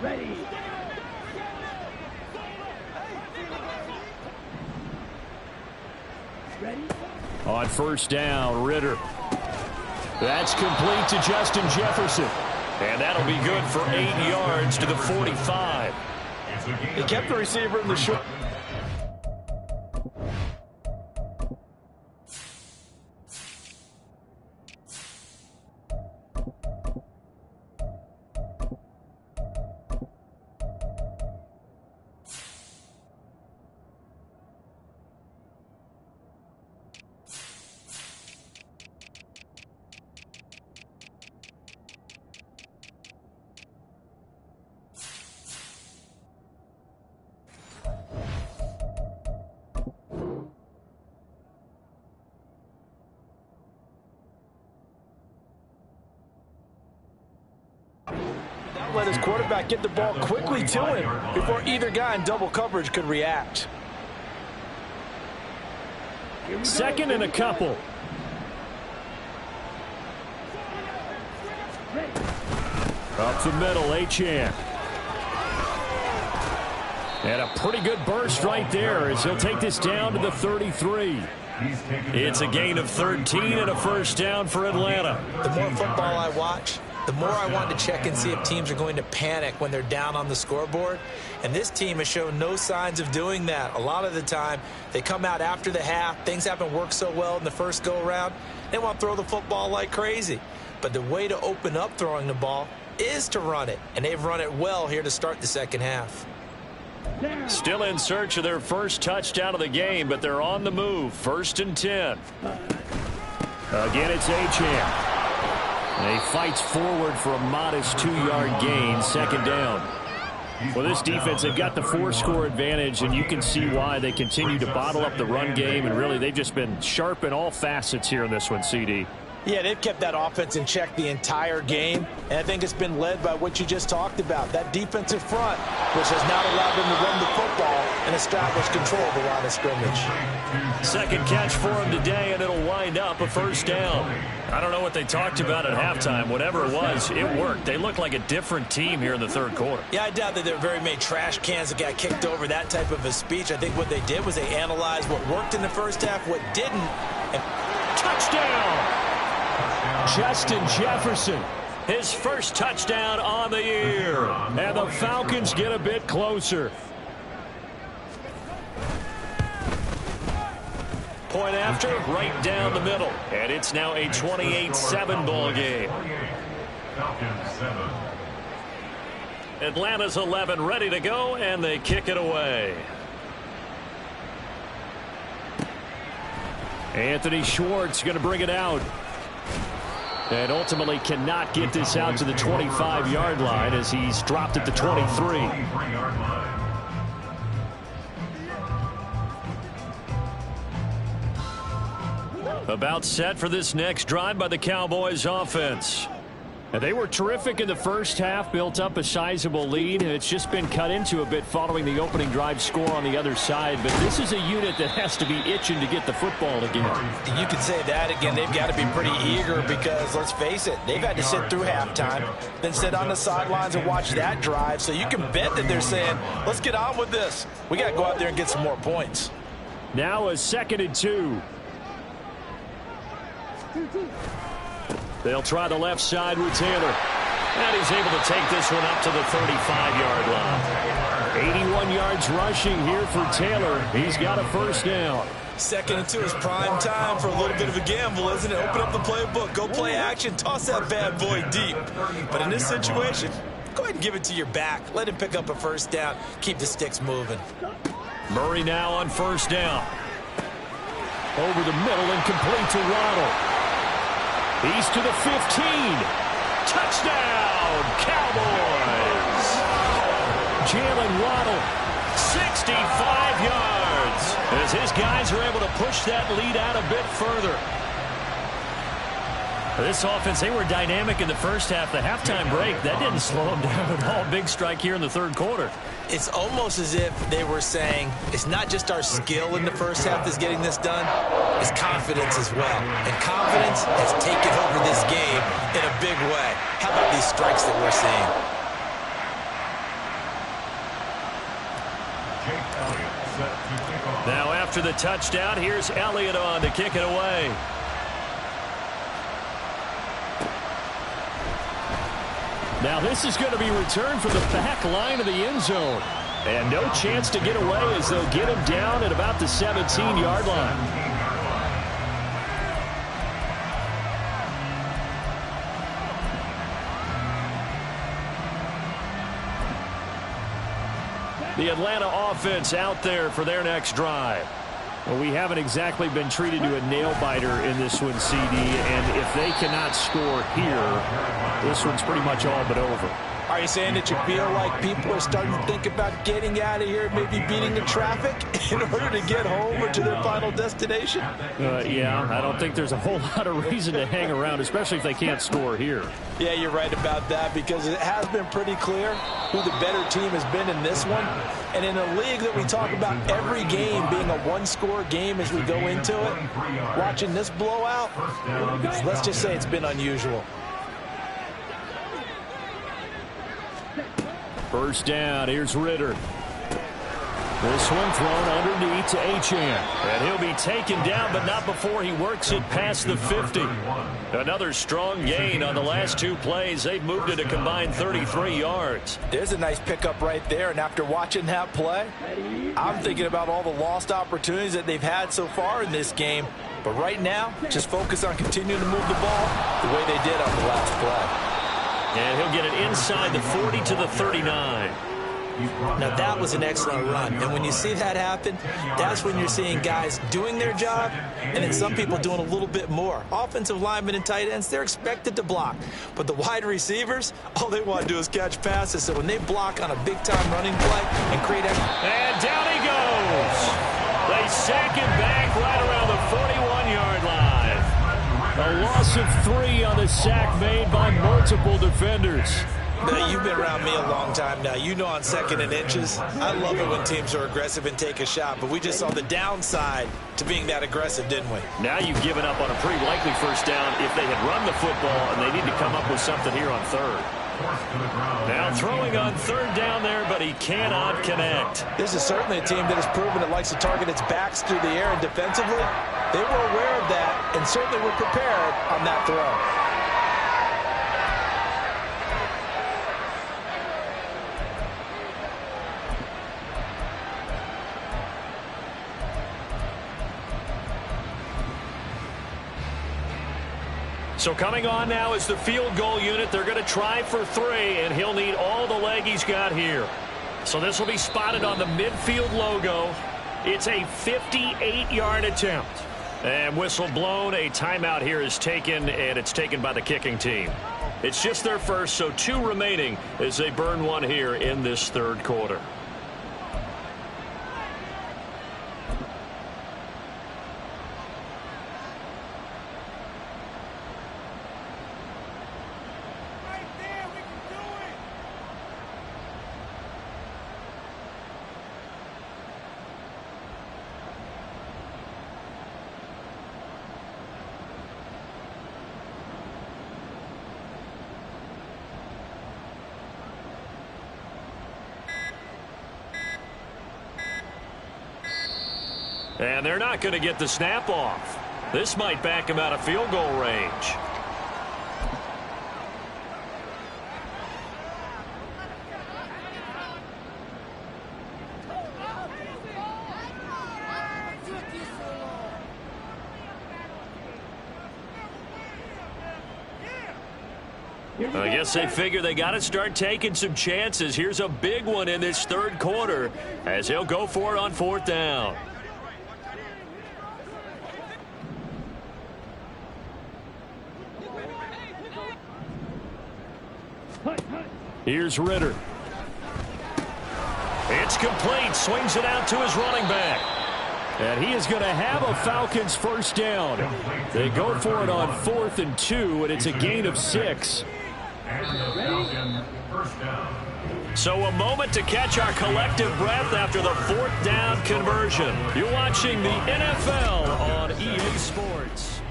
Ready. Ready. On first down, Ritter. That's complete to Justin Jefferson. And that'll be good for 8 yards to the 45. He kept the receiver in the short. Let his quarterback get the ball quickly to him before either guy in double coverage could react. Second and a couple. Up the middle, Achane. And a pretty good burst right there as he'll take this down to the 33. It's a gain of 13 and a first down for Atlanta. The more football I watch, the more I want to check and see if teams are going to panic when they're down on the scoreboard. And this team has shown no signs of doing that. A lot of the time, they come out after the half. Things haven't worked so well in the first go-around. They want to throw the football like crazy. But the way to open up throwing the ball is to run it. And they've run it well here to start the second half. Still in search of their first touchdown of the game, but they're on the move. First and 10. Again, it's Achane. And he fights forward for a modest 2-yard gain, second down. Well, this defense, they've got the 4-score advantage, and you can see why they continue to bottle up the run game, and really they've just been sharp in all facets here in this one, CD. Yeah, they've kept that offense in check the entire game, and I think it's been led by what you just talked about, that defensive front, which has now allowed them to run the football and establish control of the line of scrimmage. Second catch for him today, and it'll wind up a first down. I don't know what they talked about at halftime. Whatever it was, it worked. They look like a different team here in the third quarter. Yeah, I doubt that there were very many trash cans that got kicked over, that type of a speech. I think what they did was they analyzed what worked in the first half, what didn't. And touchdown! Justin Jefferson, his first touchdown on the year. And the Falcons get a bit closer. Point after, right down the middle. And it's now a 28-7 ball game. Atlanta's 11 ready to go, and they kick it away. Anthony Schwartz going to bring it out. And ultimately cannot get this out to the 25-yard line as he's dropped at the 23. About set for this next drive by the Cowboys offense. And they were terrific in the first half, built up a sizable lead, and it's just been cut into a bit following the opening drive score on the other side. But this is a unit that has to be itching to get the football again. You could say that again. They've got to be pretty eager because, let's face it, they've had to sit through halftime, then sit on the sidelines and watch that drive. So you can bet that they're saying, let's get on with this. We got to go out there and get some more points. Now a 2nd and 2. They'll try the left side with Taylor. And he's able to take this one up to the 35-yard line. 81 yards rushing here for Taylor. He's got a first down. 2nd and 2 is prime time for a little bit of a gamble, isn't it? Open up the playbook, go play action, toss that bad boy deep. But in this situation, go ahead and give it to your back. Let him pick up a first down. Keep the sticks moving. Murray now on first down. Over the middle and complete to Waddle. He's to the 15. Touchdown, Cowboys. Jalen Waddle, 65 yards. As his guys are able to push that lead out a bit further. This offense, they were dynamic in the first half. The halftime break, that didn't slow them down at all. Big strike here in the third quarter. It's almost as if they were saying, it's not just our skill in the first half that's getting this done, it's confidence as well. And confidence has taken over this game in a big way. How about these strikes that we're seeing? after the touchdown. Here's Elliott on to kick it away. Now this is going to be returned from the back line of the end zone. And no chance to get away as they'll get him down at about the 17-yard line. The Atlanta offense out there for their next drive. Well, we haven't exactly been treated to a nail-biter in this one, CD, and if they cannot score here, this one's pretty much all but over. Are you saying that you feel like people are starting to think about getting out of here, maybe beating the traffic in order to get home or to their final destination? Yeah, I don't think there's a whole lot of reason to hang around, especially if they can't score here. Yeah, you're right about that, because it has been pretty clear who the better team has been in this one. And in a league that we talk about every game being a one-score game as we go into it, watching this blowout, let's just say it's been unusual. First down, here's Ritter. This one thrown underneath to Achane. And he'll be taken down, but not before he works it past the 50. Another strong gain on the last two plays. They've moved it a combined 33 yards. There's a nice pickup right there, and after watching that play, I'm thinking about all the lost opportunities that they've had so far in this game. But right now, just focus on continuing to move the ball the way they did on the last play. And he'll get it inside the 40 to the 39. Now, that was an excellent run. And when you see that happen, that's when you're seeing guys doing their job and then some people doing a little bit more. Offensive linemen and tight ends, they're expected to block. But the wide receivers, all they want to do is catch passes. So when they block on a big-time running play and create... And down he goes. They sack him back right around the 41-yard line. A loss of 3 on the sack made by multiple defenders. Now, you've been around me a long time now. You know on 2nd and inches, I love it when teams are aggressive and take a shot, but we just saw the downside to being that aggressive, didn't we? Now you've given up on a pretty likely first down if they had run the football, and they need to come up with something here on 3rd. Now throwing on 3rd down there, but he cannot connect. This is certainly a team that has proven it likes to target its backs through the air, and defensively, they were aware of that and certainly were prepared on that throw. So coming on now is the field goal unit. They're going to try for 3, and he'll need all the leg he's got here. So this will be spotted on the midfield logo. It's a 58-yard attempt. And whistle blown. A timeout here is taken, and it's taken by the kicking team. It's just their first, so 2 remaining as they burn 1 here in this 3rd quarter. And they're not going to get the snap off. This might back him out of field goal range. I guess they figure they got to start taking some chances. Here's a big one in this 3rd quarter as he'll go for it on 4th down. Here's Ritter. It's complete. Swings it out to his running back. And he is going to have a Falcons first down. They go for it on 4th and 2, and it's a gain of 6. So a moment to catch our collective breath after the 4th down conversion. You're watching the NFL on EA Sports.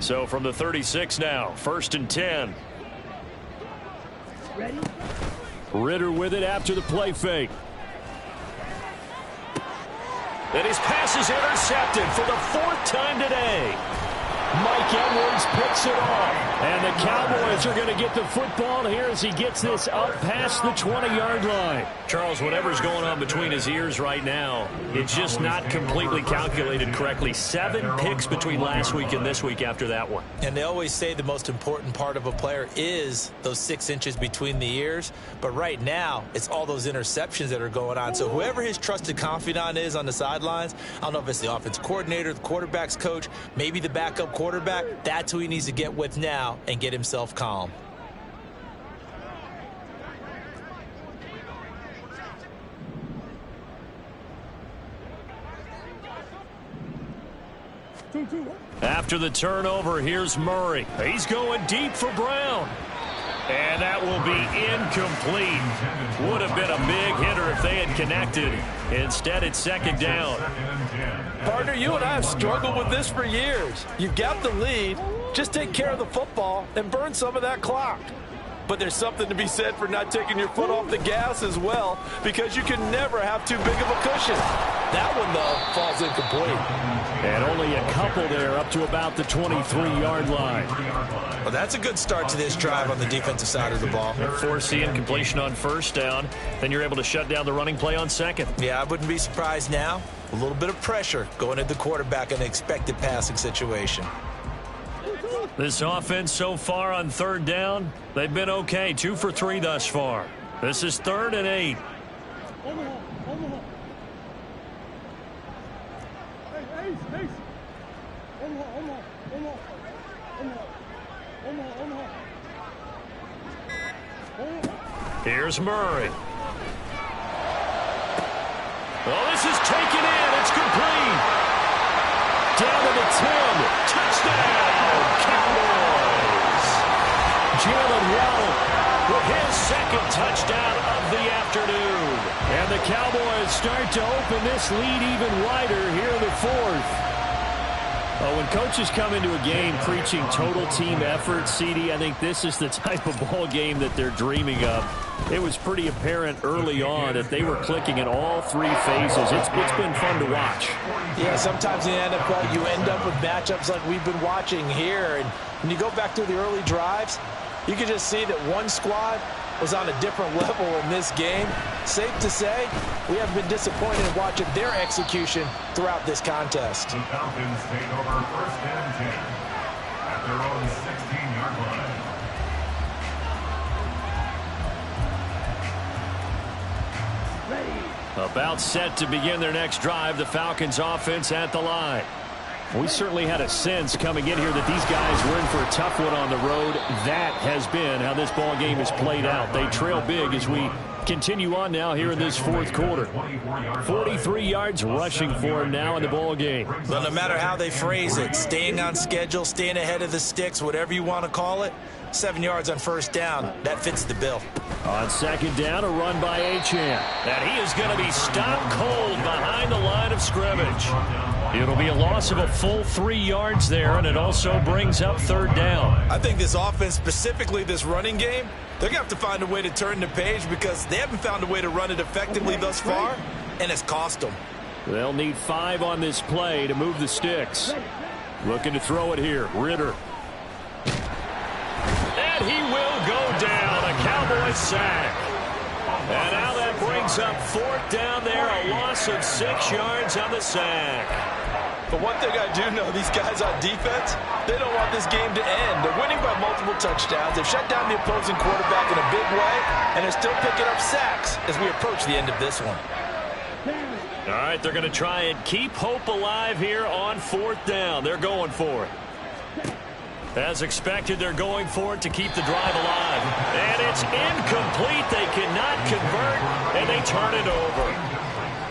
So from the 36 now, 1st and 10. Ready? Ritter with it after the play fake. And his pass is intercepted for the 4th time today. Mike Edwards picks it off. And the Cowboys are going to get the football here as he gets this up past the 20-yard line. Charles, whatever's going on between his ears right now, it's just not completely calculated correctly. 7 picks between last week and this week after that one. And they always say the most important part of a player is those 6 inches between the ears. But right now, it's all those interceptions that are going on. So whoever his trusted confidant is on the sidelines, I don't know if it's the offense coordinator, the quarterback's coach, maybe the backup quarterback, that's who he needs to get with now and get himself calm. After the turnover, here's Murray. He's going deep for Brown. And that will be incomplete. Would have been a big hitter if they had connected. Instead, it's 2nd down. Partner, you and I have struggled with this for years. You've got the lead. Just take care of the football and burn some of that clock. But there's something to be said for not taking your foot off the gas as well, because you can never have too big of a cushion. That one, though, falls incomplete. And only a couple there up to about the 23-yard line. Well, that's a good start to this drive on the defensive side of the ball. Forcing incompletion on 1st down. Then you're able to shut down the running play on 2nd. Yeah, I wouldn't be surprised now. A little bit of pressure going at the quarterback in an expected passing situation. This offense so far on 3rd down, they've been okay. 2 for 3 thus far. This is 3rd and 8. Here's Murray. Oh, this is taken in. It's complete. Down to the 10. Touchdown, Cowboys. Jalen Waddle with his 2nd touchdown of the afternoon. And the Cowboys start to open this lead even wider here in the 4th. Well, when coaches come into a game preaching total team effort, CD, I think this is the type of ball game that they're dreaming of. It was pretty apparent early on that they were clicking in all 3 phases. It's been fun to watch. Yeah, sometimes in the NFL you end up with matchups like we've been watching here. And when you go back to the early drives, you can just see that one squad was on a different level in this game. Safe to say, we have been disappointed in watching their execution throughout this contest. The Falcons take over 1st and 10 at their own 16-yard line. About set to begin their next drive, the Falcons offense at the line. We certainly had a sense coming in here that these guys were in for a tough one on the road. That has been how this ball game has played out. They trail big as we continue on now here in this 4th quarter. 43 yards rushing for him now in the ball game. But no matter how they phrase it, staying on schedule, staying ahead of the sticks, whatever you want to call it, 7 yards on 1st down, that fits the bill. On 2nd down, a run by Achane. And he is going to be stopped cold behind the line of scrimmage. It'll be a loss of a full 3 yards there, and it also brings up 3rd down. I think this offense, specifically this running game, they're going to have to find a way to turn the page because they haven't found a way to run it effectively thus far, and it's cost them. They'll need 5 on this play to move the sticks. Looking to throw it here, Ritter. And he will go down, a Cowboys sack. And now that brings up 4th down there, a loss of 6 yards on the sack. But one thing I do know, these guys on defense, they don't want this game to end. They're winning by multiple touchdowns. They've shut down the opposing quarterback in a big way, and they're still picking up sacks as we approach the end of this one. All right, they're going to try and keep hope alive here on 4th down. They're going for it. As expected, they're going for it to keep the drive alive. And it's incomplete. They cannot convert, and they turn it over.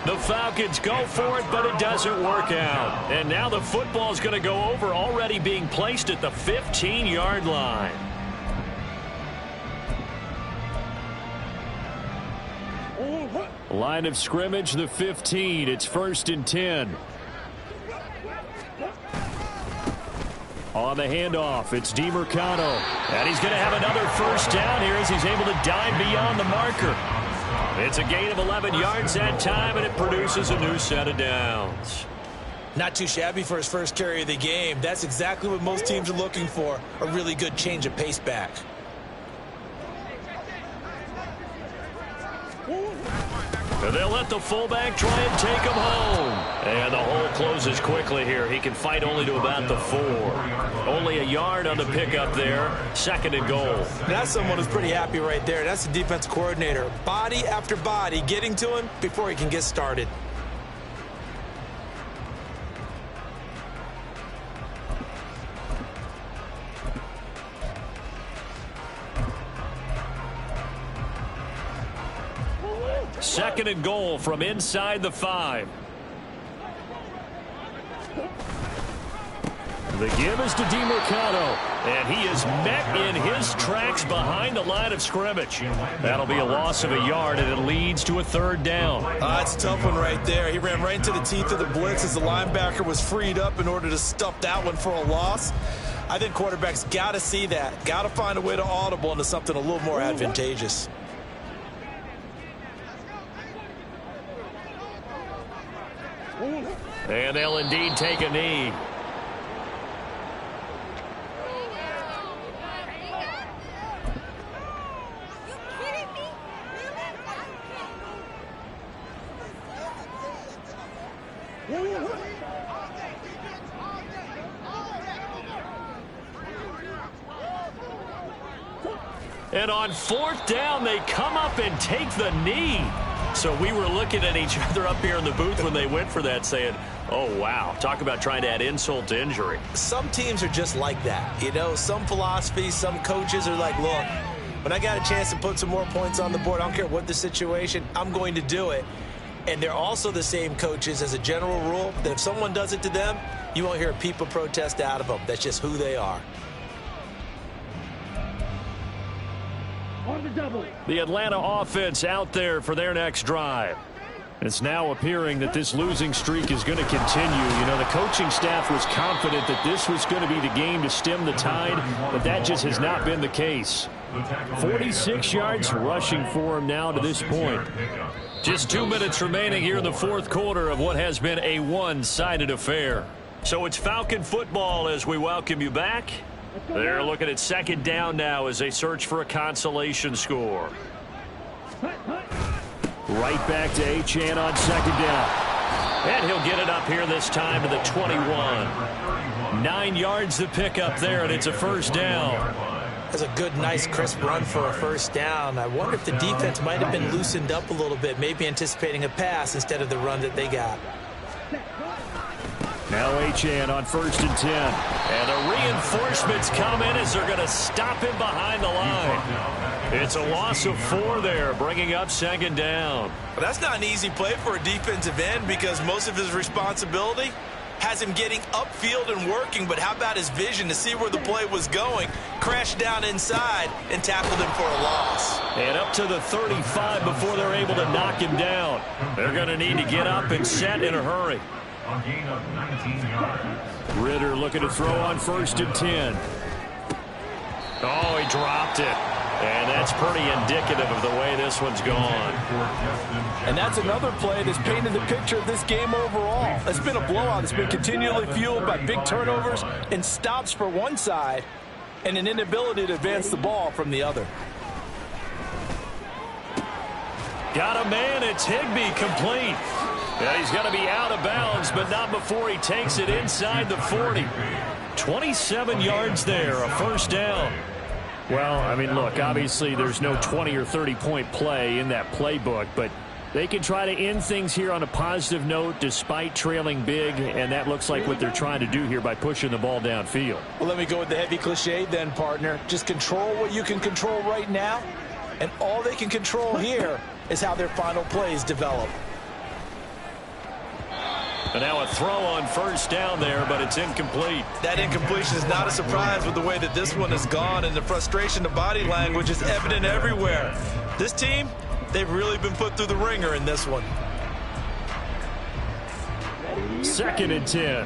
The Falcons go for it, but it doesn't work out. And now the football's going to go over, already being placed at the 15-yard line. Line of scrimmage, the 15. It's 1st and 10. On the handoff, it's DeMercado. And he's going to have another first down here as he's able to dive beyond the marker. It's a gain of 11 yards that time, and it produces a new set of downs. Not too shabby for his first carry of the game. That's exactly what most teams are looking for, a really good change of pace back. They'll let the fullback try and take him home. And the hole closes quickly here. He can fight only to about the 4. Only a yard on the pickup there. 2nd and goal. That's someone who's pretty happy right there. That's the defense coordinator. Body after body getting to him before he can get started. Second and goal from inside the 5. The give is to DeMercado, and he is met in his tracks behind the line of scrimmage. That'll be a loss of a yard, and it leads to a 3rd down. That's a tough one right there. He ran right into the teeth of the blitz as the linebacker was freed up in order to stuff that one for a loss. I think quarterbacks got to see that. Got to find a way to audible into something a little more advantageous. And they'll indeed take a knee. And on 4th down, they come up and take the knee. So we were looking at each other up here in the booth when they went for that saying, oh, wow, talk about trying to add insult to injury. Some teams are just like that. You know, some philosophies, some coaches are like, look, when I got a chance to put some more points on the board, I don't care what the situation, I'm going to do it. And they're also the same coaches as a general rule that if someone does it to them, you won't hear a peep of protest out of them. That's just who they are. The Atlanta offense out there for their next drive. It's now appearing that this losing streak is going to continue. You know, the coaching staff was confident that this was going to be the game to stem the tide, but that just has not been the case. 46 yards rushing for him now to this point. Just 2 minutes remaining here in the 4th quarter of what has been a one-sided affair. So it's Falcon football as we welcome you back. They're looking at 2nd down now as they search for a consolation score. Right back to Achane on 2nd down. And he'll get it up here this time to the 21. 9 yards to pick up there, and it's a 1st down. That's a good, nice, crisp run for a 1st down. I wonder if the defense might have been loosened up a little bit, maybe anticipating a pass instead of the run that they got. Now Achane on 1st and 10. And the reinforcements come in as they're going to stop him behind the line. It's a loss of 4 there, bringing up 2nd down. Well, that's not an easy play for a defensive end because most of his responsibility has him getting upfield and working, but how about his vision to see where the play was going, crashed down inside, and tackled him for a loss. And up to the 35 before they're able to knock him down. They're going to need to get up and set in a hurry. A gain of 19 yards. Ritter looking to throw on 1st and 10. Oh, he dropped it. And that's pretty indicative of the way this one's gone. And that's another play that's painted the picture of this game overall. It's been a blowout. It's been continually fueled by big turnovers and stops for one side and an inability to advance the ball from the other. Got a man. It's Higbee complete. Yeah, he's going to be out of bounds, but not before he takes it inside the 40. 27 yards there, a 1st down. Well, I mean, look, obviously there's no 20 or 30-point play in that playbook, but they can try to end things here on a positive note despite trailing big, and that looks like what they're trying to do here by pushing the ball downfield. Well, let me go with the heavy cliche then, partner. Just control what you can control right now, and all they can control here is how their final plays develop. And now a throw on 1st down there, but it's incomplete. That incompletion is not a surprise with the way that this one has gone, and the frustration, the body language is evident everywhere. This team, they've really been put through the ringer in this one. 2nd and 10.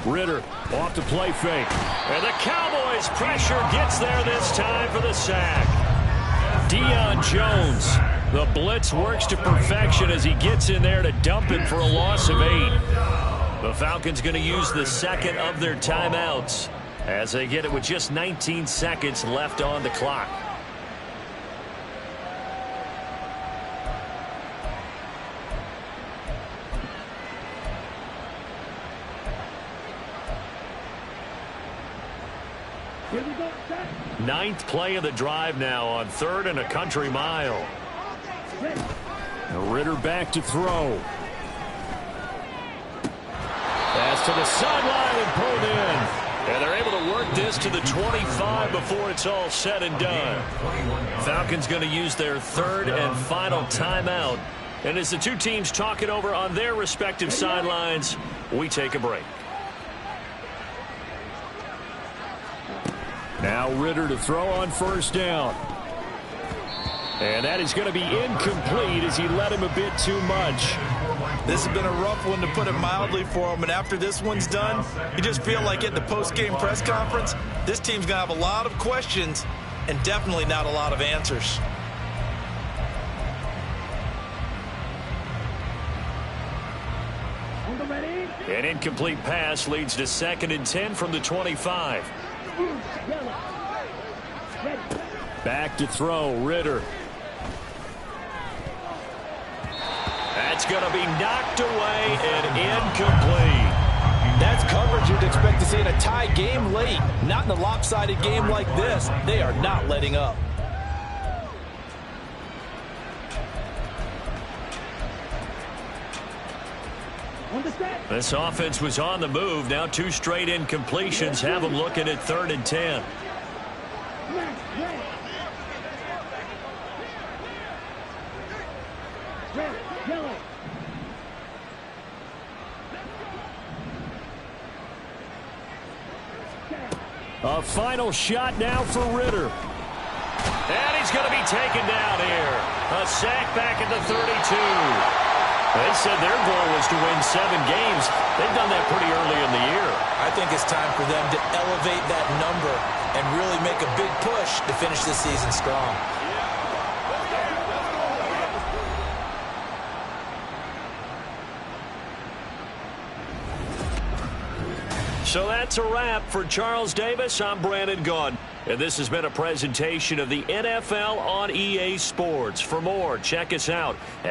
Ritter off the play fake. And the Cowboys pressure gets there this time for the sack. Deion Jones, the blitz works to perfection as he gets in there to dump him for a loss of 8. The Falcons going to use the second of their timeouts as they get it with just 19 seconds left on the clock. Ninth play of the drive now on 3rd and a country mile. Ritter back to throw. Pass to the sideline and pulled in. And they're able to work this to the 25 before it's all said and done. Falcons going to use their 3rd and final timeout. And as the two teams talk it over on their respective sidelines, we take a break. Now Ritter to throw on 1st down. And that is going to be incomplete as he led him a bit too much. This has been a rough one, to put it mildly, for him. And after this one's done, you just feel like at the post-game press conference, this team's going to have a lot of questions and definitely not a lot of answers. An incomplete pass leads to 2nd and 10 from the 25. Back to throw, Ritter. That's going to be knocked away and incomplete. That's coverage you'd expect to see in a tie game late. Not in a lopsided game like this. They are not letting up. This offense was on the move. Now 2 straight incompletions have them looking at 3rd and 10. A final shot now for Ritter. And he's going to be taken down here. A sack back at the 32. They said their goal was to win 7 games. They've done that pretty early in the year. I think it's time for them to elevate that number and really make a big push to finish the season strong. So that's a wrap for Charles Davis. I'm Brandon Gaudin. And this has been a presentation of the NFL on EA Sports. For more, check us out at